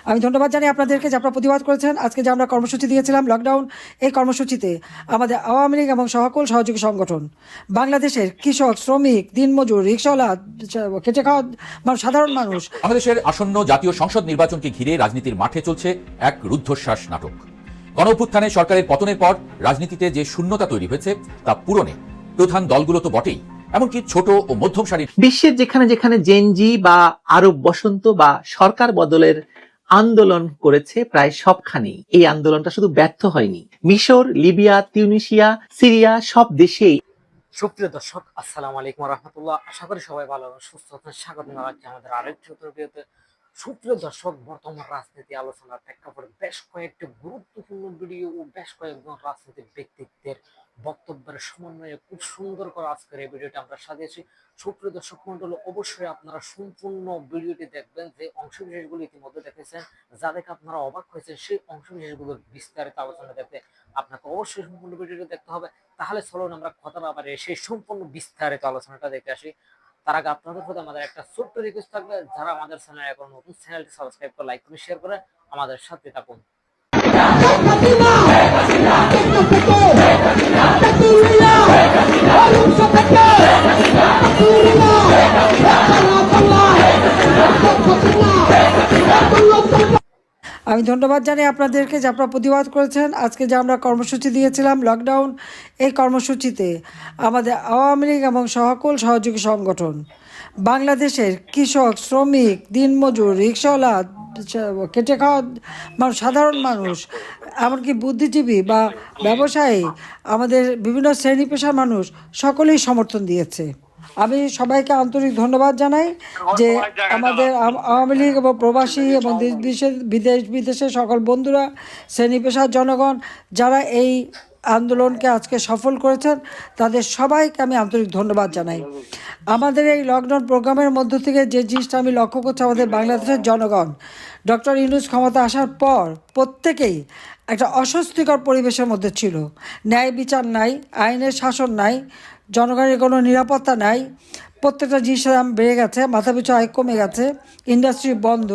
আমি ধন্যবাদ জানাই আপনাদেরকে যে আপনারা প্রতিবাদ করেছেন। আজকে যে আমরা কর্মসূচি দিয়েছিলাম লকডাউন, এই কর্মসূচিতে আমাদের আওয়ামী লীগ এবং সকল সহযোগী সংগঠন, বাংলাদেশের কৃষক, শ্রমিক, দিনমজুর, রিকশাওয়ালা, খেটে খাওয়া সাধারণ মানুষ। বাংলাদেশের আসন্ন জাতীয় সংসদ নির্বাচনকে ঘিরে রাজনীতির মাঠে চলছে এক রুদ্ধশ্বাস নাটক। গণঅভ্যুত্থানে সরকারের পতনের পর রাজনীতিতে যে শূন্যতা তৈরি হয়েছে তা পূরণে প্রধান দলগুলো তো বটেই, এমনকি ছোট ও মধ্যম সারির বিশ্বের যেখানে যেখানে জেনজি বা আরব বসন্ত বা সরকার বদলের আন্দোলন করেছে প্রায় সবখানেই এই আন্দোলনটা শুধু ব্যর্থ হয়নি। মিশর, লিবিয়া, তিউনিসিয়া, সিরিয়া সব দেশেই। সুপ্রিয় দর্শক, আসসালামু আলাইকুম রাহমাতুল্লাহ। আশা করি সবাই ভালো এবং সুস্থ আছেন। স্বাগত জানাচ্ছি আমাদের আরেকটি ভিডিওতে। সুপ্রিয় দর্শক, বর্তমান রাজনীতি আলোচনার প্রেক্ষাপটে বেশ কয়েকটি গুরুত্বপূর্ণ ভিডিও ও বেশ কয়েকজন রাজনৈতিক ব্যক্তিত্বের বক্তব্যের সমন্বয়ে খুব সুন্দর করে আজকের এই ভিডিওটি আমরা সাজিয়েছি। সুপ্রিয় দর্শক মন্ডলী, অবশ্যই আপনারা সম্পূর্ণ ভিডিওটি দেখবেন। যে অংশবিশেষগুলো ইতিমধ্যে দেখেছেন, যা দেখে আপনারা অবাক হয়েছেন, সেই অংশবিশেষগুলোর বিস্তারিত আলোচনা দেখতে আপনাকে অবশ্যই সম্পূর্ণ ভিডিওটি দেখতে হবে। তাহলে চলুন আমরা কথা না বাড়িয়ে সেই সম্পূর্ণ বিস্তারিত আলোচনাটা দেখে আসি। তার আগে আপনাদের প্রতি আমাদের একটা ছোট্ট রিকোয়েস্ট থাকবে, যারা আমাদের চ্যানেলে এখন নতুন, চ্যানেলটি সাবস্ক্রাইব করে লাইক করে শেয়ার করে আমাদের সাথে থাকুন। আমি ধন্যবাদ জানাই আপনাদেরকে যে আপনারা প্রতিবাদ করেছেন। আজকে যে আমরা কর্মসূচি দিয়েছিলাম লকডাউন, এই কর্মসূচিতে আমাদের আওয়ামী লীগ এবং সকল সহযোগী সংগঠন, বাংলাদেশের কৃষক, শ্রমিক, দিনমজুর, রিকশাওয়ালা, খেটে খাওয়া সাধারণ মানুষ, এমনকি বুদ্ধিজীবী বা ব্যবসায়ী, আমাদের বিভিন্ন শ্রেণী পেশার মানুষ সকলেই সমর্থন দিয়েছে। আমি সবাইকে আন্তরিক ধন্যবাদ জানাই যে আমাদের আওয়ামী লীগ এবং প্রবাসী এবং দেশ বিদেশের সকল বন্ধুরা, শ্রেণী পেশার জনগণ যারা এই আন্দোলনকে আজকে সফল করেছেন, তাদের সবাইকে আমি আন্তরিক ধন্যবাদ জানাই। আমাদের এই লকডাউন প্রোগ্রামের মধ্য থেকে যে জিনিসটা আমি লক্ষ্য করছি, আমাদের বাংলাদেশের জনগণ ডক্টর ইউনূস ক্ষমতা আসার পর প্রত্যেকেই একটা অস্বস্তিকর পরিবেশের মধ্যে ছিল। ন্যায় বিচার নাই, আইনের শাসন নাই, জনগণের কোনো নিরাপত্তা নাই, প্রত্যেকটা জিনিসের দাম বেড়ে গেছে, মাথাপিছু আয় কমে গেছে, ইন্ডাস্ট্রি বন্ধ,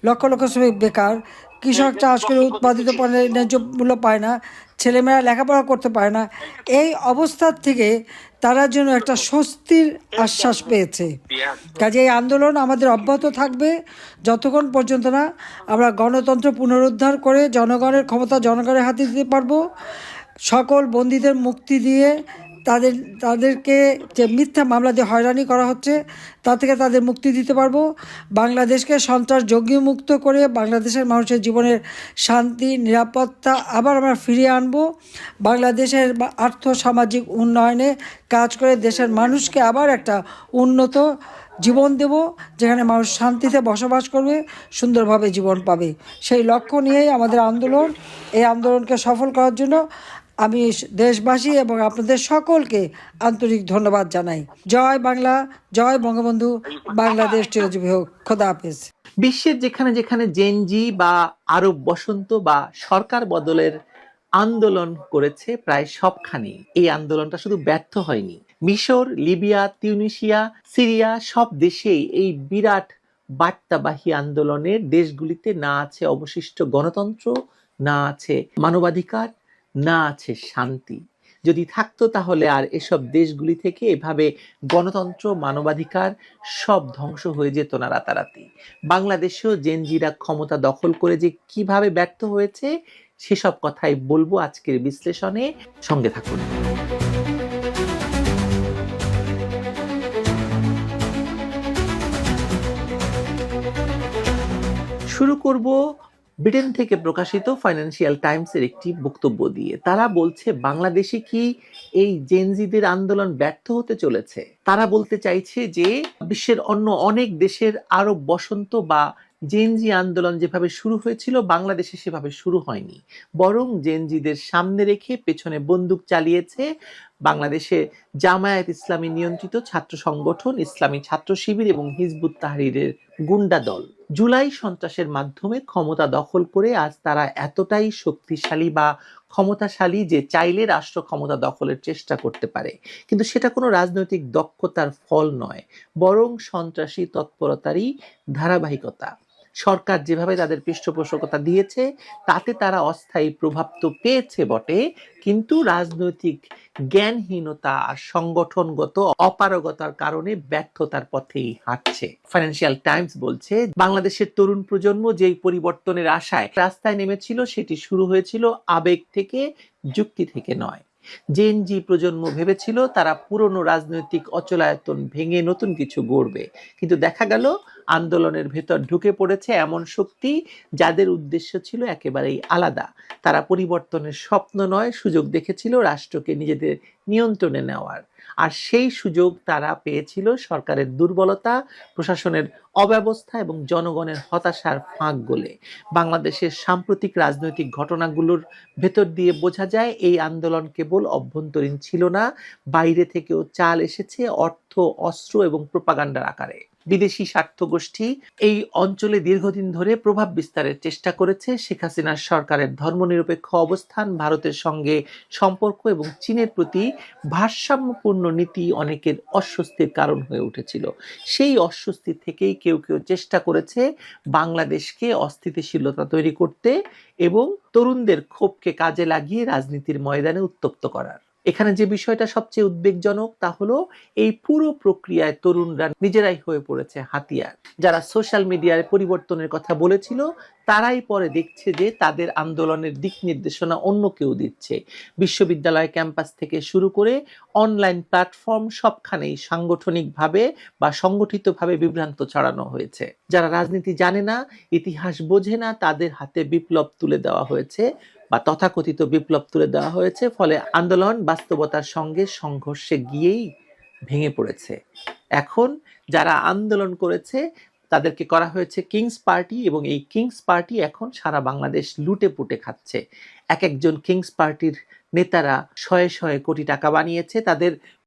লক্ষ লক্ষ শ্রমিক বেকার, কৃষক চাষ করে উৎপাদিত পণ্যের ন্যায্য মূল্য পায় না, ছেলেমেয়েরা লেখাপড়া করতে পারে না। এই অবস্থার থেকে তারা যেন একটা স্বস্তির আশ্বাস পেয়েছে। কাজে এই আন্দোলন আমাদের অব্যাহত থাকবে যতক্ষণ পর্যন্ত না আমরা গণতন্ত্র পুনরুদ্ধার করে জনগণের ক্ষমতা জনগণের হাতে দিতে পারবো। সকল বন্দীদের মুক্তি দিয়ে তাদেরকে যে মিথ্যা মামলা দিয়ে হয়রানি করা হচ্ছে তা থেকে তাদের মুক্তি দিতে পারবো। বাংলাদেশকে সন্ত্রাস জঙ্গি মুক্ত করে বাংলাদেশের মানুষের জীবনের শান্তি, নিরাপত্তা আবার আমরা ফিরিয়ে আনবো। বাংলাদেশের আর্থ সামাজিক উন্নয়নে কাজ করে দেশের মানুষকে আবার একটা উন্নত জীবন দেব, যেখানে মানুষ শান্তিতে বসবাস করবে, সুন্দরভাবে জীবন পাবে। সেই লক্ষ্য নিয়েই আমাদের আন্দোলন। এই আন্দোলনকে সফল করার জন্য আমি দেশবাসী এবং আপনাদের সকলকে আন্তরিক ধন্যবাদ জানাই। জয় বাংলা, জয় বঙ্গবন্ধু, বাংলাদেশ চিরজীবী হোক। খোদা হাফেজ। বিশ্বের যেখানে যেখানে জেনজি বা আরব বসন্ত বা সরকার বদলের আন্দোলন করেছে প্রায় সবখানেই এই আন্দোলনটা শুধু ব্যর্থ হয়নি। মিশর, লিবিয়া, তিউনিসিয়া, সিরিয়া সব দেশেই এই বিরাট বার্তাবাহী আন্দোলনের দেশগুলিতে না আছে অবশিষ্ট গণতন্ত্র, না আছে মানবাধিকার, না আছে শান্তি। যদি থাকতো তাহলে আর এসব দেশগুলি থেকে এভাবে গণতন্ত্র, মানবাধিকার সব ধ্বংস হয়ে যেত না রাতারাতি। বাংলাদেশেও জেনজিরা ক্ষমতা দখল করে যে কিভাবে ব্যর্থ হয়েছে সেসব কথাই বলবো আজকের বিশ্লেষণে। সঙ্গে থাকুন। শুরু করব ব্রিটেন থেকে প্রকাশিত ফাইন্যান্সিয়াল টাইমসের একটি বক্তব্য দিয়ে। তারা বলছে, বাংলাদেশে কি এই জেনজিদের আন্দোলন ব্যর্থ হতে চলেছে? তারা বলতে চাইছে যে বিশ্বের অন্য অনেক দেশের আরব বসন্ত বা জেনজি আন্দোলন যেভাবে শুরু হয়েছিল বাংলাদেশে সেভাবে শুরু হয়নি, বরং জেনজিদের সামনে রেখে পেছনে বন্দুক চালিয়েছে বাংলাদেশে জামায়াত ইসলামী নিয়ন্ত্রিত ছাত্র সংগঠন, ইসলামী ছাত্র শিবির এবং হিজবুত তাহরীরের গুন্ডা দল। জুলাই সন্ত্রাসের মাধ্যমে ক্ষমতা দখল করে আজ তারা এতটাই শক্তিশালী বা ক্ষমতাশালী যে চাইলে রাষ্ট্র ক্ষমতা দখলের চেষ্টা করতে পারে, কিন্তু সেটা কোনো রাজনৈতিক দক্ষতার ফল নয়, বরং সন্ত্রাসী তৎপরতারই ধারাবাহিকতা। সরকার যেভাবে তাদের পৃষ্ঠপোষকতা দিয়েছে তাতে তারা অস্থায়ী প্রভাব তো পেয়েছে বটে, কিন্তু রাজনৈতিক জ্ঞানহীনতা আর সংগঠনগত অপারগতার কারণে ব্যর্থতার পথেই হাঁটছে। ফাইন্যান্সিয়াল টাইমস বলছে, বাংলাদেশের তরুণ প্রজন্ম যেই পরিবর্তনের আশায় রাস্তায় নেমেছিল সেটি শুরু হয়েছিল আবেগ থেকে, যুক্তি থেকে নয়। জেনজি প্রজন্ম ভেবেছিল তারা পুরনো রাজনৈতিক অচলায়তন ভেঙে নতুন কিছু গড়বে, কিন্তু দেখা গেল আন্দোলনের ভেতর ঢুকে পড়েছে এমন শক্তি যাদের উদ্দেশ্য ছিল একেবারেই আলাদা। তারা পরিবর্তনের স্বপ্ন নয়, সুযোগ দেখেছিল রাষ্ট্রকে নিজেদের নিয়ন্ত্রণে নেওয়ার। আর সেই সুযোগ তারা পেয়েছিল সরকারের দুর্বলতা, প্রশাসনের অব্যবস্থা এবং জনগণের হতাশার ফাঁক গলে। বাংলাদেশের সাম্প্রতিক রাজনৈতিক ঘটনাগুলোর ভেতর দিয়ে বোঝা যায় এই আন্দোলন কেবল অভ্যন্তরীণ ছিল না, বাইরে থেকেও চাল এসেছে, অর্থ, অস্ত্র এবং প্রোপাগান্ডার আকারে। বিদেশি স্বার্থ গোষ্ঠী এই অঞ্চলে দীর্ঘদিন ধরে প্রভাব বিস্তারের চেষ্টা করেছে। শেখ হাসিনার সরকারের ধর্মনিরপেক্ষ অবস্থান, ভারতের সঙ্গে সম্পর্ক এবং চীনের প্রতি ভারসাম্যপূর্ণ নীতি অনেকের অস্বস্তির কারণ হয়ে উঠেছিল। সেই অস্বস্তি থেকেই কেউ কেউ চেষ্টা করেছে বাংলাদেশকে অস্থিতিশীলতা তৈরি করতে এবং তরুণদের ক্ষোভকে কাজে লাগিয়ে রাজনীতির ময়দানে উত্তপ্ত করার। এখানে যে বিষয়টা সবচেয়ে উদ্বেগজনক তা হলো এই পুরো প্রক্রিয়ায় তরুণরা নিজেরাই হয়ে পড়েছে হাতিয়ার। যারা সোশ্যাল মিডিয়ায় পরিবর্তনের কথা বলেছিল তারাই পরে দেখছে যে তাদের আন্দোলনের দিক নির্দেশনা অন্য কেউ দিচ্ছে। বিশ্ববিদ্যালয় ক্যাম্পাস থেকে শুরু করে অনলাইন প্ল্যাটফর্ম সবখানেই সাংগঠনিকভাবে বা সংগঠিতভাবে বিভ্রান্ত ছড়ানো হয়েছে। যারা রাজনীতি জানে না, ইতিহাস বোঝে না, তাদের হাতে বিপ্লব তুলে দেওয়া হয়েছে বা তথাকথিত বিপ্লব তুলে দেওয়া হয়েছে, ফলে আন্দোলন বাস্তবতার সঙ্গে সংঘর্ষে গিয়েই ভেঙে পড়েছে। এখন যারা আন্দোলন করেছে তাদেরকে করা হয়েছে কিংস পার্টি, এবং এই কিংস পার্টি এখন সারা বাংলাদেশ লুটে পুটে খাচ্ছে। এক একজন কিংস পার্টির নেতারা শয়ে শয়ে কোটি টাকা বানিয়েছে, তাদের